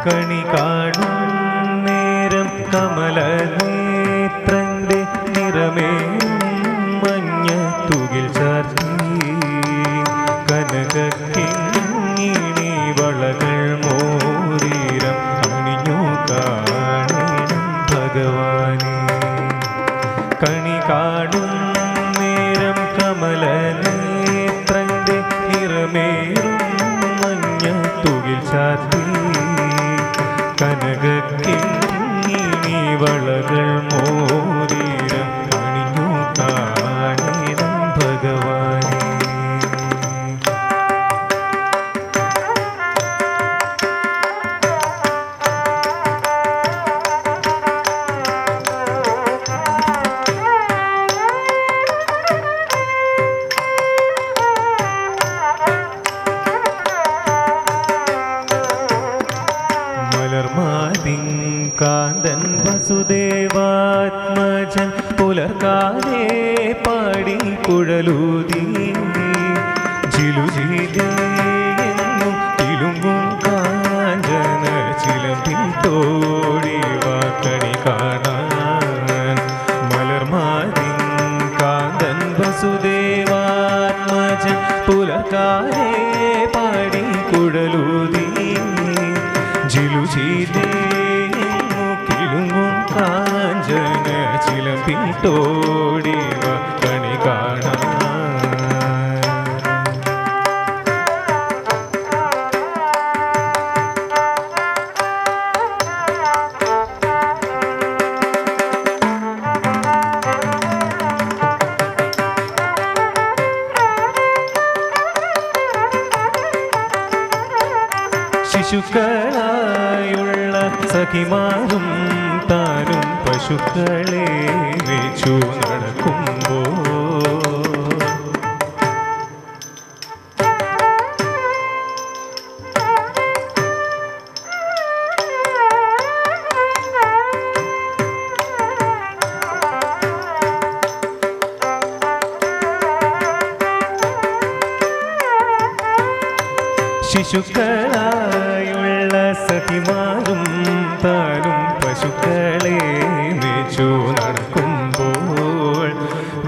കണി കാണും നേരം കമലനേത്രന്റെ നിറമേറും മഞ്ഞ തുകിൽ ചാർത്തി കനകക്കിങ്ങിണി വളകൾ മോതിരം അണിഞ്ഞു കാണണം ഭഗവാനെ. കണി കാണും നേരം കമലനേത്രന്റെ നിറമേറും മഞ്ഞ തുകിൽ ചാർത്തി കനകക്കിങ്ങിണി വളകൾ മോതിരം അണിഞ്ഞു കാണണം ഭഗവാനെ. കാന്തൻ വസുദേവാത്മജൻ പുലർക്കാലേ പാടി കുഴലൂതി ജിലുജിലെന്നും തിലുങ്ങും കാഞ്ചന ചിലമ്പിൽ തോടി വാക്കണി കാണാൻ. മലർമാതിൻ കാന്തൻ വസുദേവാത്മജൻ പുലർക്കാലേ പാടി കുഴലൂതി ജിലുജിലേ കാഞ്ചന ചിലമ്പിൽ തോടി കണി കാണാൻ. ശിശുക്കളായുള്ള സഖിമാരും താനും പശുക്കളെ വെച്ചു നടക്കുമ്പോൾ ശിശുക്കളായുള്ള സഖിമാരും താനും പശുക്കളെ വെച്ചു നടക്കുമ്പോൾ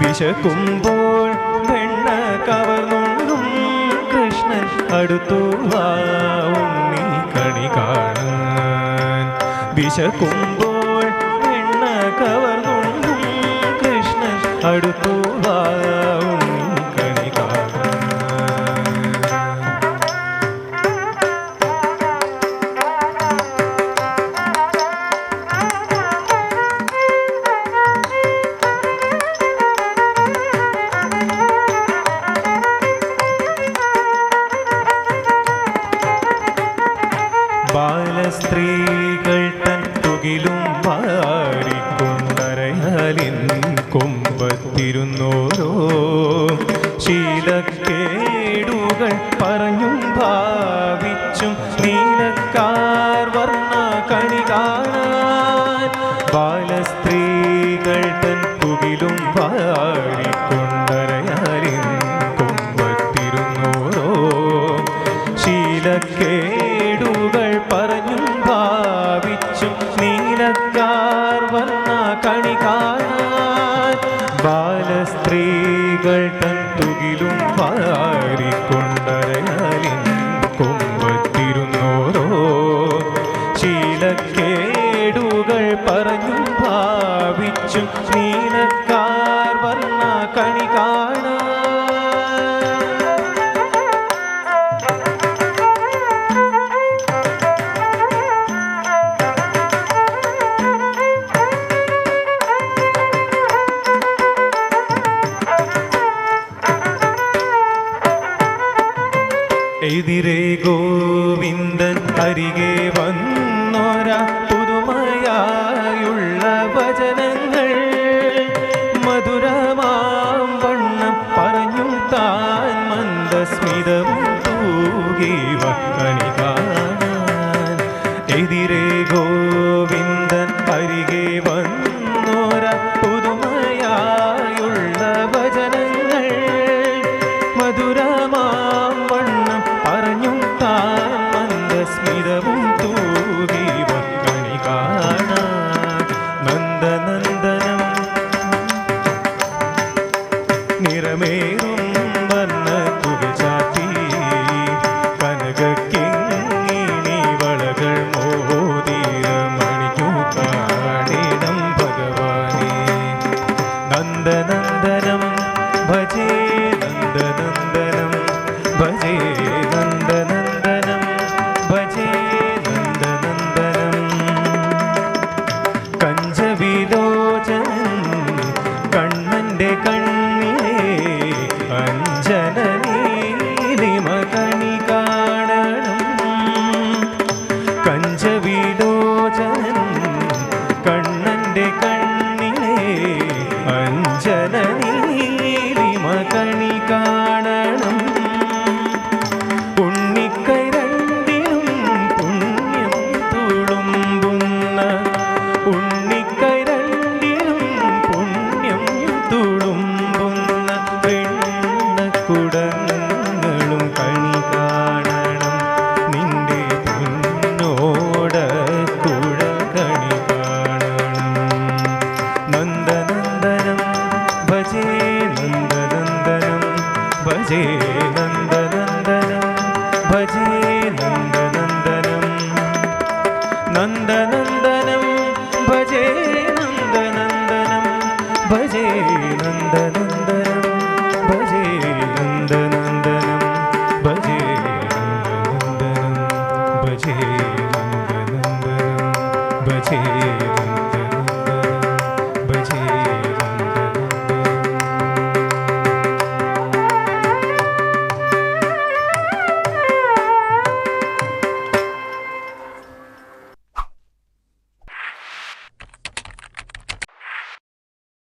വിശക്കുമ്പോൾ വെണ്ണ കവർന്നുണ്ടും കൃഷ്ണൻ അടുത്തു വാ ഉണ്ണി കണി കാണാൻ. വിശക്കുമ്പോൾ വെണ്ണ കവർന്നുണ്ടും കൃഷ്ണൻ അടുത്തു വാ ഉണ്ണി കണി കാണാൻ. ബാലസ്ത്രീകൾ തൻ തുകിലും വാരിക്കൊണ്ടരയാലിൻ കൊമ്പത്തിരുന്നോരോ ശീലക്കേടുകൾ പറഞ്ഞും ഭാവിച്ചും നീലക്കാർ വർണ്ണ കണി കാണാൻ. ബാലസ്ത്രീകൾ തൻ തുകിലും വാരിക്കൊണ്ടരയാലിൻ കൊമ്പത്തിരുന്നോരോ ശീലക്കേടുകൾ പറഞ്ഞും ഭാവിച്ചും നീലക്കാർ വന്ന കണി കാണാൻ. ബാലസ്ത്രീകൾ തൻ തുകിലും വാരിക്കൊണ്ടരയാലിൻ കൊമ്പത്തിരുന്നോരോ ശീലക്കേടുകൾ പറഞ്ഞും ഭാവിച്ചും നീലക്കാർ വന്ന കണി കാണാൻ. എതിരെ ഗോവിന്ദൻ അരികെ വന്നോര പുതുമയായുള്ള വചനങ്ങൾ മധുരമാം വണ്ണം പറഞ്ഞു താൻ മന്ദസ്മിതവും തൂകിവ കണി കാണാൻ. എതിരെ ഗോവിന്ദൻ അരികെ വന്നോര പുതുമയായുള്ള വചനങ്ങൾ മധുരമാം വണ്ണം പറഞ്ഞും താൻ മന്ദസ്മിതവും തൂകി ഭജേ നന്ദനന്ദനം നന്ദനന്ദനം ഭജേ നന്ദനന്ദനം ഭജേ നന്ദനന്ദനം ഭജേ നന്ദനന്ദനം ഭജേ നന്ദനന്ദനം ഭജേ നന്ദനന്ദനം ഭജേ